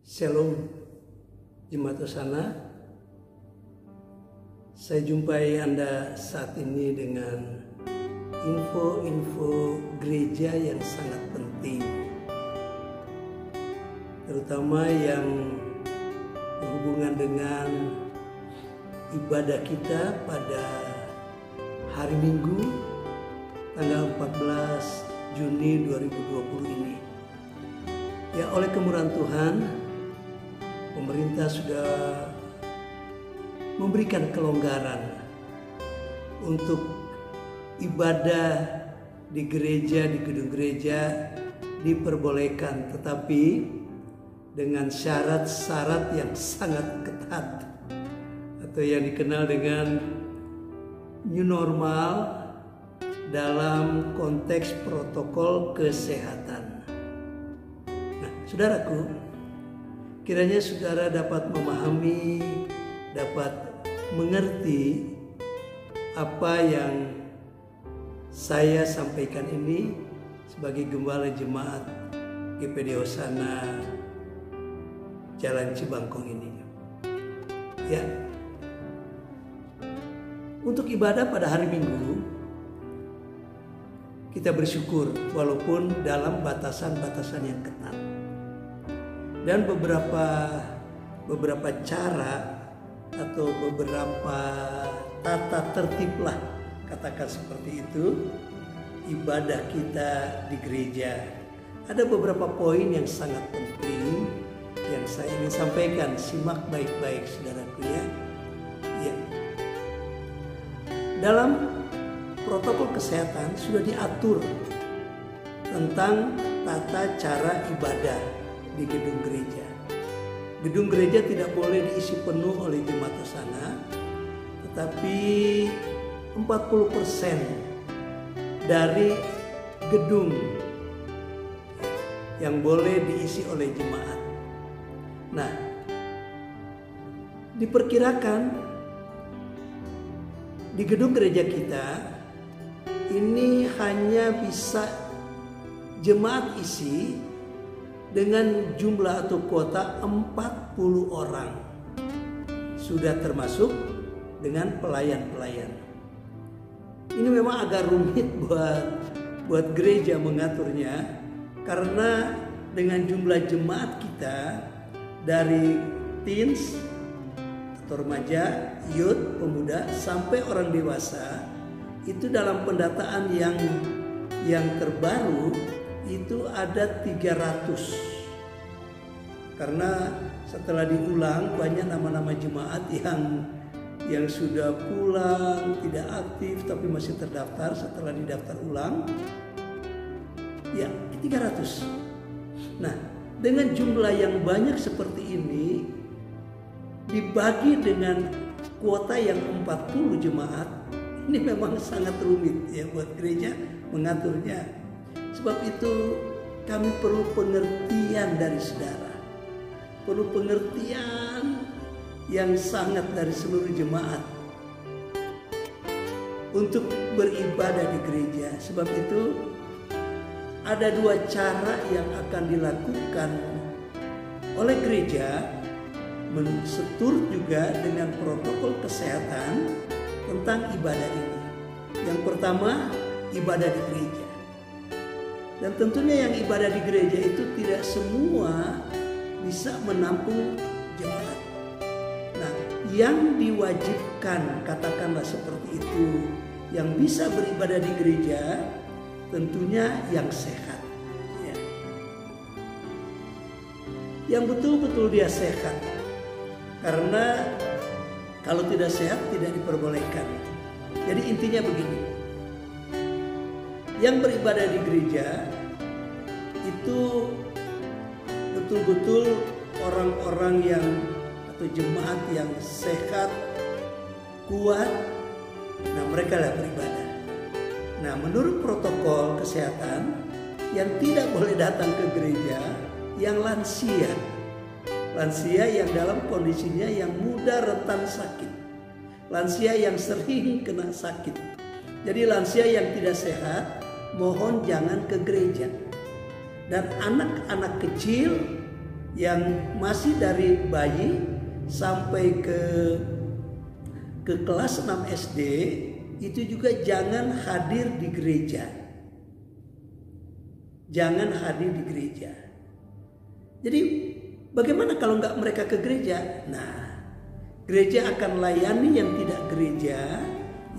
Shalom, Jemaat Hosana. Saya jumpai Anda saat ini dengan info-info gereja yang sangat penting, terutama yang berhubungan dengan ibadah kita pada hari Minggu tanggal 14 Juni 2020 ini. Ya, oleh kemurahan Tuhan, pemerintah sudah memberikan kelonggaran untuk ibadah di gereja, di gedung gereja diperbolehkan, tetapi dengan syarat-syarat yang sangat ketat atau yang dikenal dengan new normal dalam konteks protokol kesehatan. Nah, saudaraku, kiranya saudara dapat memahami, dapat mengerti apa yang saya sampaikan ini sebagai gembala jemaat GPD Hosana Jalan Cibangkong ini. Ya, untuk ibadah pada hari Minggu kita bersyukur walaupun dalam batasan-batasan yang ketat. Dan beberapa cara atau beberapa tata tertib lah, katakan seperti itu, ibadah kita di gereja. Ada beberapa poin yang sangat penting yang saya ingin sampaikan. Simak baik-baik saudaraku ya. Ya. Dalam protokol kesehatan sudah diatur tentang tata cara ibadah di gedung gereja. Gedung gereja tidak boleh diisi penuh oleh jemaat hosana, tetapi 40% dari gedung yang boleh diisi oleh jemaat. Nah, diperkirakan di gedung gereja kita ini hanya bisa jemaat isi dengan jumlah atau kuota 40 orang. Sudah termasuk dengan pelayan-pelayan. Ini memang agak rumit buat gereja mengaturnya, karena dengan jumlah jemaat kita dari teens atau remaja, youth, pemuda sampai orang dewasa, itu dalam pendataan yang terbaru itu ada 300. Karena setelah diulang banyak nama-nama jemaat yang sudah pulang, tidak aktif tapi masih terdaftar. Setelah didaftar ulang, ya 300. Nah, dengan jumlah yang banyak seperti ini dibagi dengan kuota yang 40 jemaat, ini memang sangat rumit ya buat gereja mengaturnya. Sebab itu kami perlu pengertian dari saudara. Perlu pengertian yang sangat dari seluruh jemaat untuk beribadah di gereja. Sebab itu ada dua cara yang akan dilakukan oleh gereja mensetur juga dengan protokol kesehatan tentang ibadah ini. Yang pertama, ibadah di gereja. Dan tentunya yang ibadah di gereja itu tidak semua bisa menampung jemaat. Nah, yang diwajibkan, katakanlah seperti itu, yang bisa beribadah di gereja tentunya yang sehat. Ya. Yang betul-betul dia sehat. Karena kalau tidak sehat tidak diperbolehkan. Jadi intinya begini. Yang beribadah di gereja itu betul-betul orang-orang yang atau jemaat yang sehat, kuat. Nah, mereka lah beribadah. Nah, menurut protokol kesehatan, yang tidak boleh datang ke gereja yang lansia. Lansia yang dalam kondisinya yang mudah rentan sakit. Lansia yang sering kena sakit. Jadi lansia yang tidak sehat, mohon jangan ke gereja. Dan anak-anak kecil yang masih dari bayi sampai ke kelas 6 SD itu juga jangan hadir di gereja. Jangan hadir di gereja. Jadi bagaimana kalau nggak mereka ke gereja? Nah, gereja akan layani yang tidak gereja,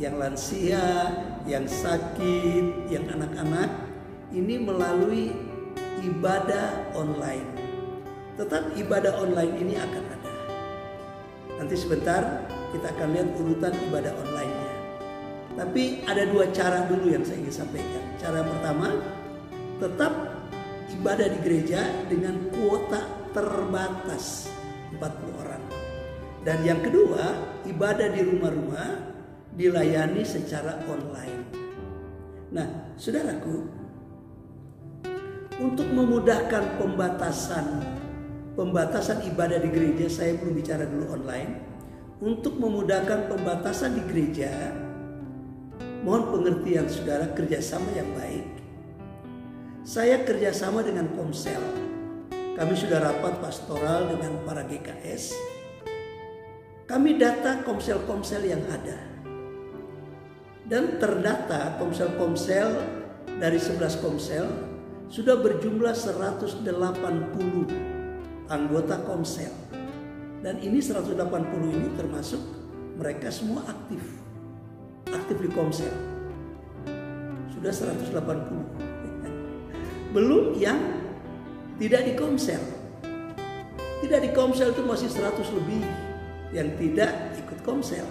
yang lansia, yang sakit, yang anak-anak, ini melalui ibadah online. Tetap ibadah online ini akan ada. Nanti sebentar kita akan lihat urutan ibadah online-nya. Tapi ada dua cara dulu yang saya ingin sampaikan. Cara pertama, tetap ibadah di gereja dengan kuota terbatas 40 orang. Dan yang kedua, ibadah di rumah-rumah dilayani secara online. Nah, saudaraku, untuk memudahkan pembatasan ibadah di gereja, saya belum bicara dulu online. Untuk memudahkan pembatasan di gereja, mohon pengertian saudara, kerjasama yang baik. Saya kerjasama dengan Komsel. Kami sudah rapat pastoral dengan para GKS. Kami data komsel-komsel yang ada. Dan terdata komsel-komsel dari 11 komsel sudah berjumlah 180 anggota komsel. Dan ini 180 ini termasuk mereka semua aktif di komsel. Sudah 180. Belum yang tidak di komsel. Tidak di komsel itu masih 100 lebih yang tidak ikut komsel.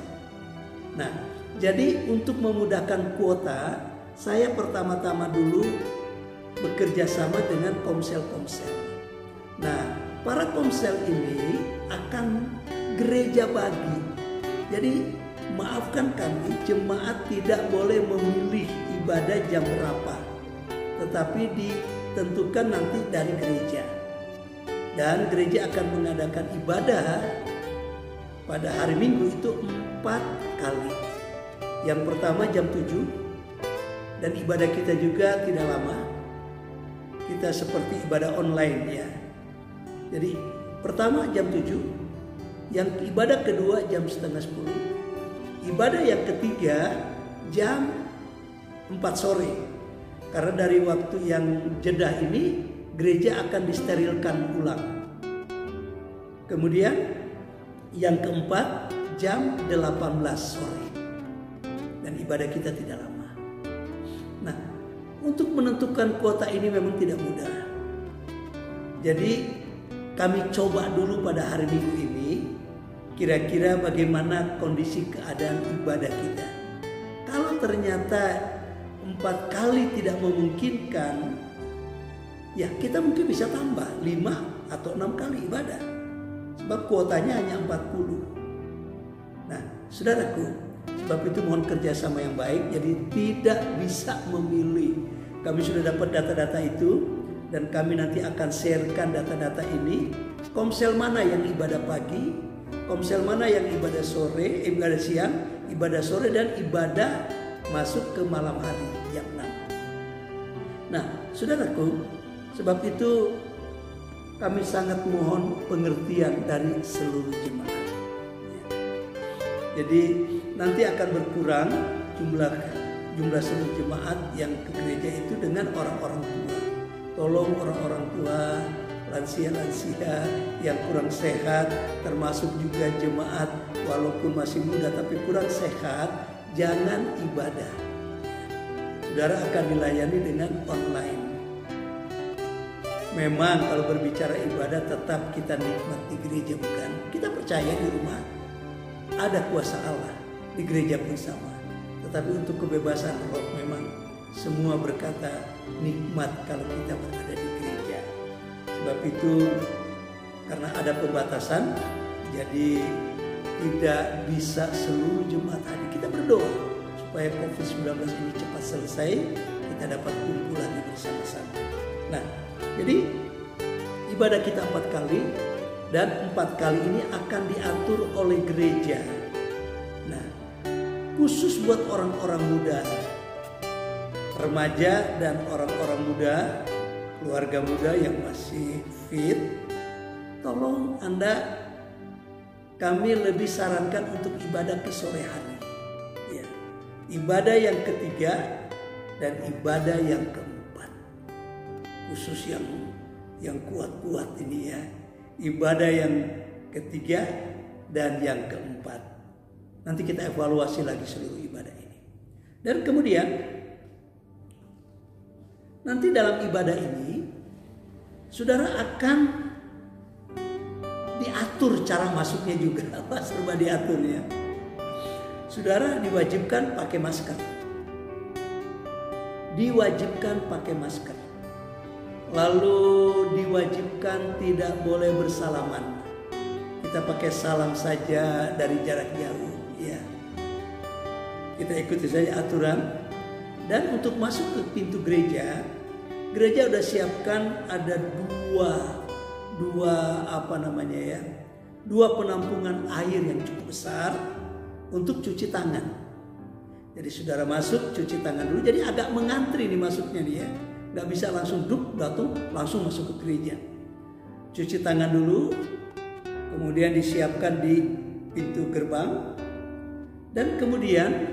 Nah, jadi untuk memudahkan kuota, saya pertama-tama dulu bekerja sama dengan komsel-komsel. Nah, para komsel ini akan gereja bagi. Jadi maafkan kami, jemaat tidak boleh memilih ibadah jam berapa, tetapi ditentukan nanti dari gereja. Dan gereja akan mengadakan ibadah pada hari Minggu itu 4 kali. Yang pertama jam 7, dan ibadah kita juga tidak lama. Kita seperti ibadah online ya. Jadi pertama jam 7, yang ibadah kedua jam setengah 10, ibadah yang ketiga jam 4 sore. Karena dari waktu yang jeda ini gereja akan disterilkan ulang. Kemudian yang keempat jam 18 sore. Dan ibadah kita tidak lama. Nah, untuk menentukan kuota ini memang tidak mudah. Jadi kami coba dulu pada hari Minggu ini, kira-kira bagaimana kondisi keadaan ibadah kita. Kalau ternyata 4 kali tidak memungkinkan, ya kita mungkin bisa tambah 5 atau 6 kali ibadah. Sebab kuotanya hanya 40. Nah, saudaraku, sebab itu mohon kerjasama yang baik. Jadi tidak bisa memilih. Kami sudah dapat data-data itu, dan kami nanti akan sharekan data-data ini. Komsel mana yang ibadah pagi, komsel mana yang ibadah sore, ibadah siang, ibadah sore, dan ibadah masuk ke malam hari jam 6. Nah, saudaraku, sebab itu kami sangat mohon pengertian dari seluruh jemaat. Jadi nanti akan berkurang jumlah seluruh jemaat yang ke gereja itu dengan orang-orang tua. Tolong orang-orang tua, lansia-lansia yang kurang sehat, termasuk juga jemaat walaupun masih muda tapi kurang sehat, jangan ibadah. Saudara akan dilayani dengan online. Memang kalau berbicara ibadah tetap kita nikmat di gereja, bukan? Kita percaya di rumah ada kuasa Allah, di gereja pun sama. Tetapi untuk kebebasan roh memang semua berkata nikmat kalau kita berada di gereja. Sebab itu karena ada pembatasan, jadi tidak bisa seluruh jemaat hadir. Kita berdoa supaya COVID-19 ini cepat selesai, kita dapat kumpul lagi bersama-sama. Nah, jadi ibadah kita 4 kali, dan 4 kali ini akan diatur oleh gereja. Nah, khusus buat orang-orang muda, remaja dan orang-orang muda, keluarga muda yang masih fit, tolong kami lebih sarankan untuk ibadah ke sore hari. Ya. Ibadah yang ketiga dan ibadah yang keempat. Khusus yang kuat-kuat ini ya. Ibadah yang ketiga dan yang keempat. Nanti kita evaluasi lagi seluruh ibadah ini. Dan kemudian nanti dalam ibadah ini saudara akan diatur cara masuknya juga. Serba diatur ya. Saudara diwajibkan pakai masker. Diwajibkan pakai masker. Lalu diwajibkan tidak boleh bersalaman. Kita pakai salam saja dari jarak jauh ya. Kita ikuti saja aturan. Dan untuk masuk ke pintu gereja udah siapkan ada dua penampungan air yang cukup besar untuk cuci tangan. Jadi saudara masuk cuci tangan dulu. Jadi agak mengantri nih masuknya nih ya. Gak bisa langsung langsung masuk ke gereja. Cuci tangan dulu, kemudian disiapkan di pintu gerbang. Dan kemudian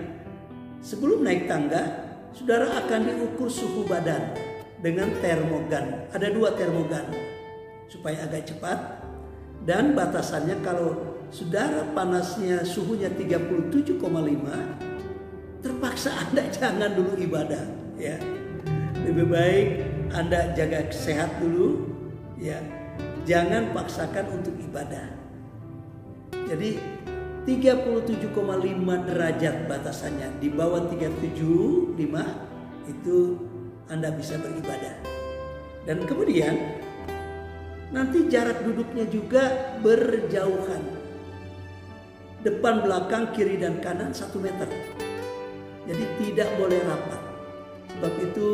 sebelum naik tangga, saudara akan diukur suhu badan dengan termogan. Ada 2 termogan supaya agak cepat. Dan batasannya kalau saudara panasnya suhunya 37,5, terpaksa Anda jangan dulu ibadah ya. Lebih baik Anda jaga sehat dulu ya. Jangan paksakan untuk ibadah. Jadi 37,5 derajat batasannya. Di bawah 37,5 itu Anda bisa beribadah. Dan kemudian nanti jarak duduknya juga berjauhan. Depan, belakang, kiri dan kanan 1 meter. Jadi tidak boleh rapat. Sebab itu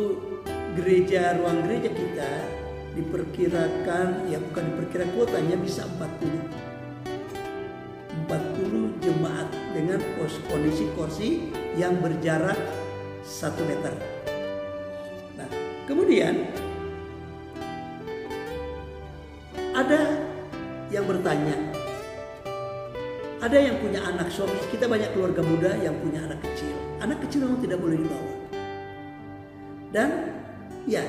ruang gereja kita diperkirakan, ya bukan diperkirakan, kuotanya bisa 40 jemaat dengan kondisi kursi yang berjarak 1 meter. Nah, kemudian ada yang bertanya, ada yang punya anak, suami kita banyak keluarga muda yang punya anak kecil. Anak kecil memang tidak boleh dibawa. Dan ya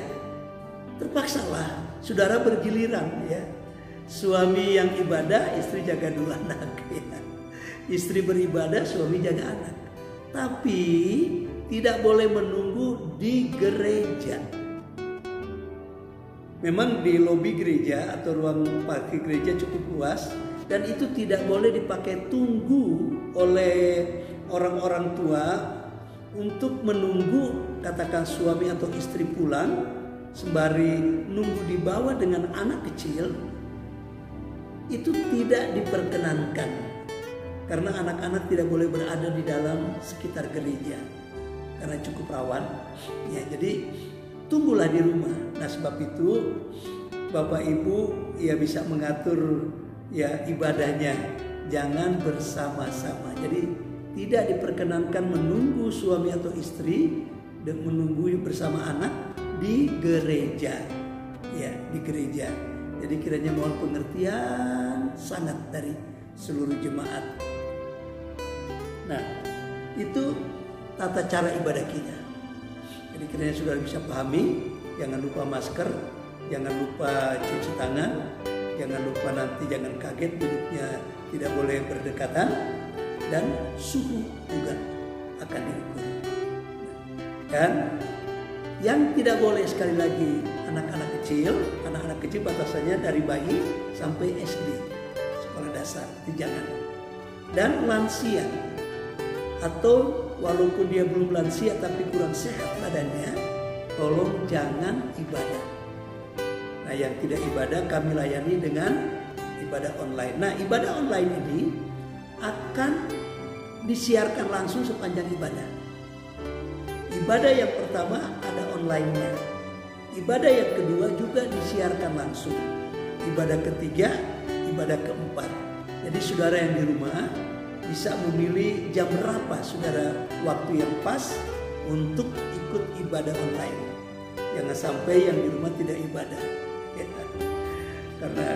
terpaksalah saudara bergiliran ya. Suami yang ibadah, istri jaga 2 anak ya. Istri beribadah, suami jaga anak. Tapi tidak boleh menunggu di gereja. Memang di lobi gereja atau ruang parkir gereja cukup luas. Dan itu tidak boleh dipakai tunggu oleh orang-orang tua untuk menunggu katakan suami atau istri pulang sembari nunggu di bawah dengan anak kecil. Itu tidak diperkenankan karena anak-anak tidak boleh berada di dalam sekitar gereja karena cukup rawan ya. Jadi tunggulah di rumah. Nah, sebab itu Bapak Ibu ya bisa mengatur ya ibadahnya, jangan bersama-sama. Jadi tidak diperkenankan menunggu suami atau istri dan menunggu bersama anak di gereja ya, di gereja. Jadi kiranya mohon pengertian sangat dari seluruh jemaat. Nah, itu tata cara ibadah kita. Jadi kiranya saudara bisa pahami, jangan lupa masker, jangan lupa cuci tangan, jangan lupa nanti jangan kaget duduknya tidak boleh berdekatan, dan suhu juga akan diukur. Dan yang tidak boleh sekali lagi anak-anak kecil batasannya dari bayi sampai SD, sekolah dasar, itu jangan. Dan lansia atau walaupun dia belum lansia tapi kurang sehat badannya, tolong jangan ibadah. Nah, yang tidak ibadah kami layani dengan ibadah online. Nah, ibadah online ini akan disiarkan langsung sepanjang ibadah. Ibadah yang pertama ada online-nya. Ibadah yang kedua juga disiarkan langsung. Ibadah ketiga, ibadah keempat. Jadi saudara yang di rumah bisa memilih jam berapa saudara waktu yang pas untuk ikut ibadah online. Jangan sampai yang di rumah tidak ibadah. Ya. Karena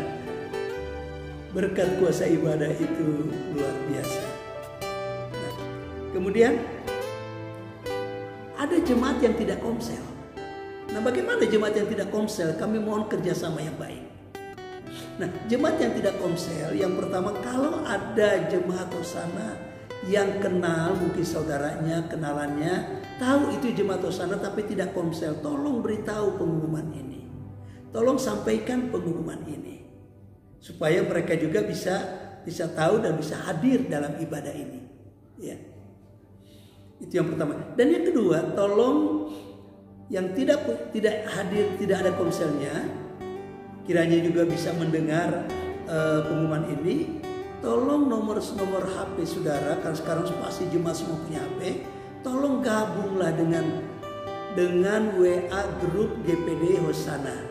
berkat kuasa ibadah itu luar biasa. Nah, kemudian ada jemaat yang tidak komsel. Nah, bagaimana jemaat yang tidak komsel? Kami mohon kerjasama yang baik. Nah, jemaat yang tidak komsel, yang pertama, kalau ada jemaat Hosana yang kenal, mungkin saudaranya, kenalannya, tahu itu jemaat Hosana tapi tidak komsel, tolong beritahu pengumuman ini. Tolong sampaikan pengumuman ini. Supaya mereka juga bisa tahu dan bisa hadir dalam ibadah ini. Ya. Itu yang pertama. Dan yang kedua, tolong yang tidak hadir, tidak ada komselnya, kiranya juga bisa mendengar pengumuman ini. Tolong nomor HP saudara, karena sekarang pasti jemaat semua punya HP. Tolong gabunglah dengan WA grup GPD Hosana,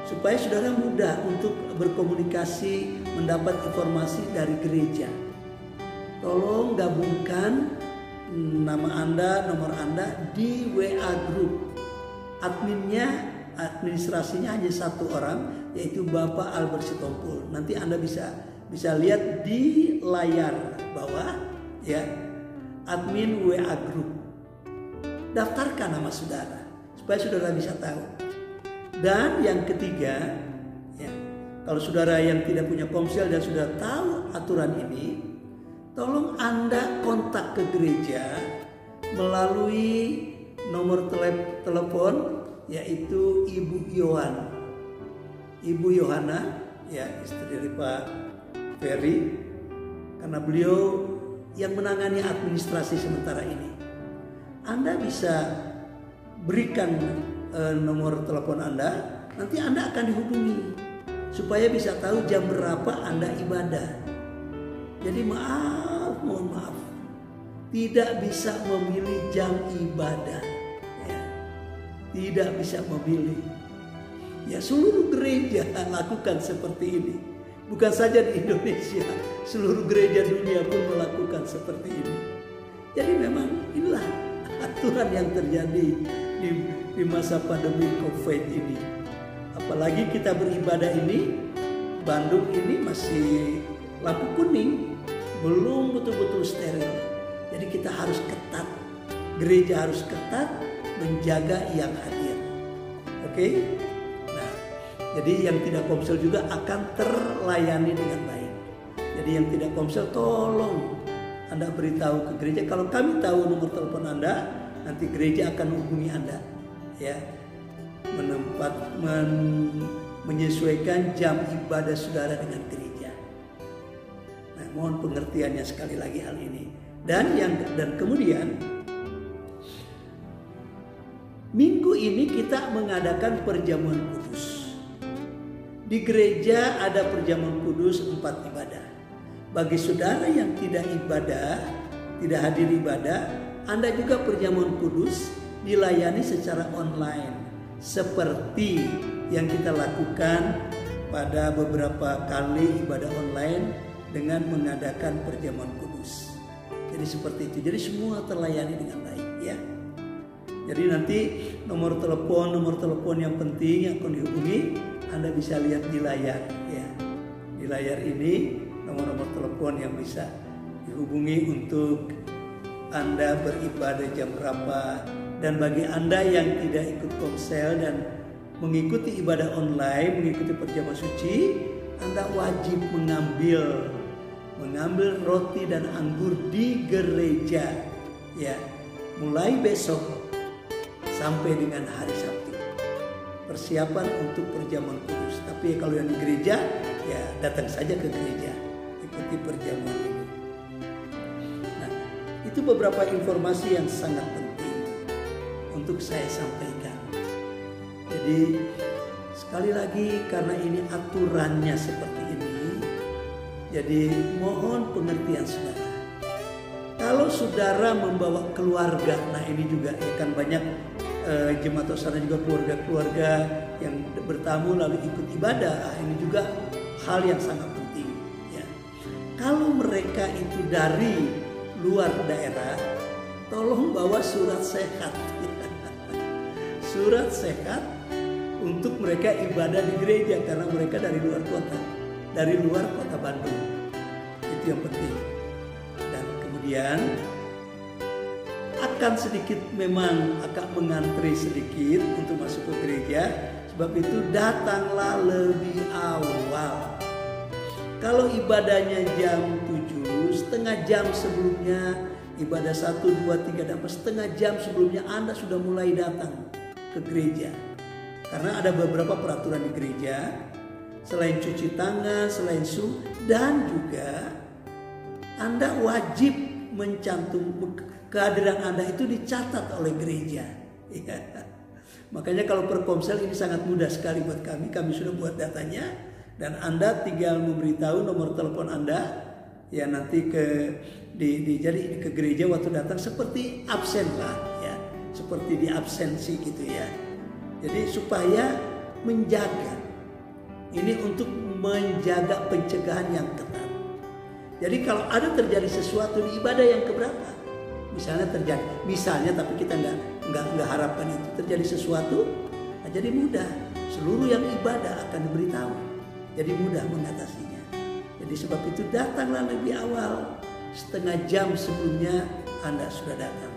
supaya saudara mudah untuk berkomunikasi, mendapat informasi dari gereja. Tolong gabungkan nama Anda, nomor Anda di WA group. Administrasinya hanya satu orang, yaitu Bapak Albert Sitompul. Nanti Anda bisa lihat di layar bawah, ya, admin WA group. Daftarkan nama saudara supaya saudara bisa tahu. Dan yang ketiga, ya, kalau saudara yang tidak punya komsel dan sudah tahu aturan ini, tolong Anda kontak ke gereja melalui nomor telepon, yaitu Ibu Yohana, ya, istri dari Pak Ferry, karena beliau yang menangani administrasi sementara ini. Anda bisa berikan nomor telepon Anda, nanti Anda akan dihubungi supaya bisa tahu jam berapa Anda ibadah. Jadi mohon maaf, tidak bisa memilih jam ibadah, ya. Tidak bisa memilih. Ya, seluruh gereja lakukan seperti ini. Bukan saja di Indonesia, seluruh gereja dunia pun melakukan seperti ini. Jadi memang inilah aturan yang terjadi di masa pandemi COVID ini. Apalagi kita beribadah ini, Bandung ini masih lampu kuning, belum betul-betul steril. Jadi kita harus ketat, gereja harus ketat menjaga yang hadir. Oke? Nah, jadi yang tidak komsel juga akan terlayani dengan baik. Jadi yang tidak komsel, tolong Anda beritahu ke gereja. Kalau kami tahu nomor telepon Anda, nanti gereja akan menghubungi Anda, ya, menyesuaikan jam ibadah saudara dengan gereja. Nah, mohon pengertiannya sekali lagi hal ini. Dan kemudian minggu ini kita mengadakan perjamuan kudus. Di gereja ada perjamuan kudus 4 ibadah. Bagi saudara yang tidak ibadah, tidak hadir ibadah, Anda juga perjamuan kudus dilayani secara online, seperti yang kita lakukan pada beberapa kali ibadah online dengan mengadakan perjamuan kudus. Jadi seperti itu. Jadi semua terlayani dengan baik, ya. Jadi nanti nomor telepon yang penting yang akan dihubungi Anda bisa lihat di layar, ya. Di layar ini nomor telepon yang bisa dihubungi untuk Anda beribadah jam berapa. Dan bagi Anda yang tidak ikut komsel dan mengikuti ibadah online, mengikuti perjamuan suci, Anda wajib mengambil roti dan anggur di gereja, ya, mulai besok sampai dengan hari Sabtu. Persiapan untuk perjamuan kudus. Tapi kalau yang di gereja, ya datang saja ke gereja, ikuti perjamuan ini. Nah, itu beberapa informasi yang sangat penting untuk saya sampaikan. Jadi sekali lagi, karena ini aturannya seperti ini, jadi mohon pengertian saudara. Kalau saudara membawa keluarga, nah ini juga ya kan banyak jemaat Hosana juga keluarga-keluarga yang bertamu lalu ikut ibadah. Ini juga hal yang sangat penting, ya. Kalau mereka itu dari luar daerah, tolong bawa surat sehat. Surat sehat untuk mereka ibadah di gereja, karena mereka dari luar kota, dari luar kota Bandung. Itu yang penting. Dan kemudian akan sedikit memang akan mengantri sedikit untuk masuk ke gereja. Sebab itu datanglah lebih awal. Kalau ibadahnya jam 7, setengah jam sebelumnya, ibadah 1, 2, 3, dan setengah jam sebelumnya Anda sudah mulai datang ke gereja. Karena ada beberapa peraturan di gereja, selain cuci tangan, selain dan juga Anda wajib mencantum kehadiran Anda itu dicatat oleh gereja. Makanya kalau Perkomsel ini sangat mudah sekali buat kami. Kami sudah buat datanya dan Anda tinggal memberitahu nomor telepon Anda. Ya nanti jadi ke gereja waktu datang seperti absen lah ya, seperti di absensi gitu ya. Jadi supaya menjaga ini untuk menjaga pencegahan yang ketat. Jadi kalau ada terjadi sesuatu di ibadah yang keberapa, misalnya tapi kita nggak harapkan itu terjadi sesuatu, nah jadi mudah. Seluruh yang ibadah akan diberitahu, jadi mudah mengatasinya. Jadi sebab itu datanglah lebih awal, setengah jam sebelumnya Anda sudah datang.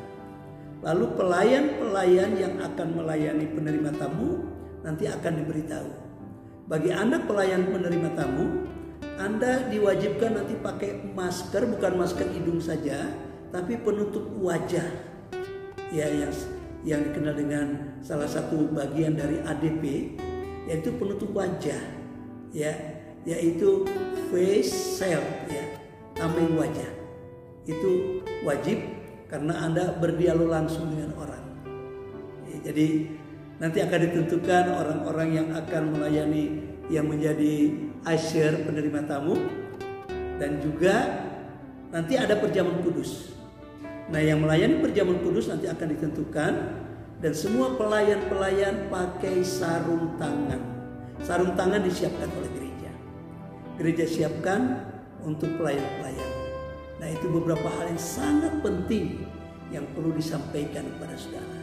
Lalu pelayan-pelayan yang akan melayani penerima tamu nanti akan diberitahu. Bagi Anda pelayan penerima tamu, Anda diwajibkan nanti pakai masker, bukan masker hidung saja, tapi penutup wajah. Ya yang dikenal dengan salah satu bagian dari ADP, yaitu penutup wajah. Ya, yaitu face shield ya, tameng wajah. Itu wajib karena Anda berdialog langsung dengan orang. Ya, jadi nanti akan ditentukan orang-orang yang akan melayani, yang menjadi usher penerima tamu, dan juga nanti ada perjamuan kudus. Nah, yang melayani perjamuan kudus nanti akan ditentukan, dan semua pelayan-pelayan pakai sarung tangan. Sarung tangan disiapkan oleh gereja. Gereja siapkan untuk pelayan-pelayan. Nah, itu beberapa hal yang sangat penting yang perlu disampaikan kepada saudara.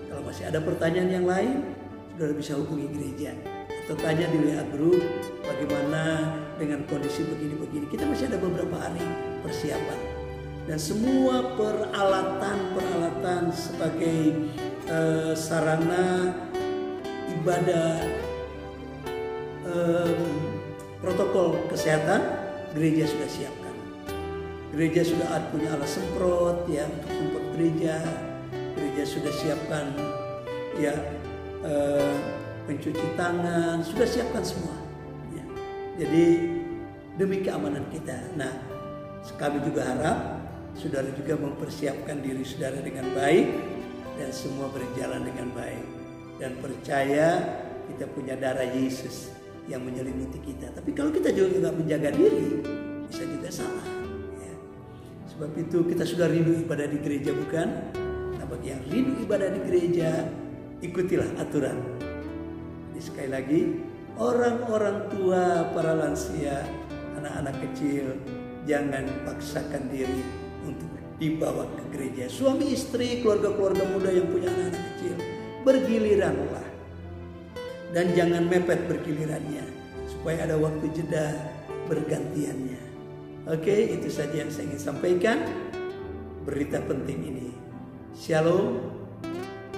Kalau masih ada pertanyaan yang lain, saudara bisa hubungi gereja atau tanya di WA Group bagaimana dengan kondisi begini-begini. Kita masih ada beberapa hari persiapan. Dan semua peralatan sebagai sarana ibadah, protokol kesehatan gereja sudah siapkan. Gereja sudah punya alat semprot ya untuk semprot gereja. Gereja sudah siapkan ya pencuci tangan, sudah siapkan semua. Ya. Jadi demi keamanan kita. Nah, kami juga harap saudara juga mempersiapkan diri saudara dengan baik dan semua berjalan dengan baik. Dan percaya kita punya darah Yesus yang menyelimuti kita. Tapi kalau kita juga nggak menjaga diri, bisa juga salah. Ya. Sebab itu kita sudah rindu ibadah di gereja, bukan? Nah, bagi yang rindu ibadah di gereja, ikutilah aturan. Jadi sekali lagi, orang-orang tua, para lansia, anak-anak kecil, jangan paksakan diri untuk dibawa ke gereja. Suami istri, keluarga-keluarga muda yang punya anak-anak kecil, bergiliranlah. Dan jangan mepet bergilirannya, supaya ada waktu jeda bergantiannya. Oke, itu saja yang saya ingin sampaikan. Berita penting ini. Shalom,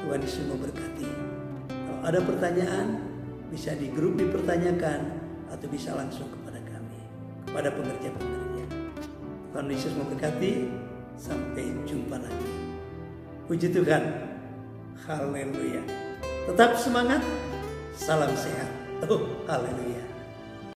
Tuhan Yesus memberkati. Kalau ada pertanyaan, bisa di grup dipertanyakan, atau bisa langsung kepada kami, kepada pengerja-pengerja. Tuhan Yesus memberkati. Sampai jumpa lagi. Puji Tuhan. Haleluya. Tetap semangat. Salam sehat. Oh, haleluya.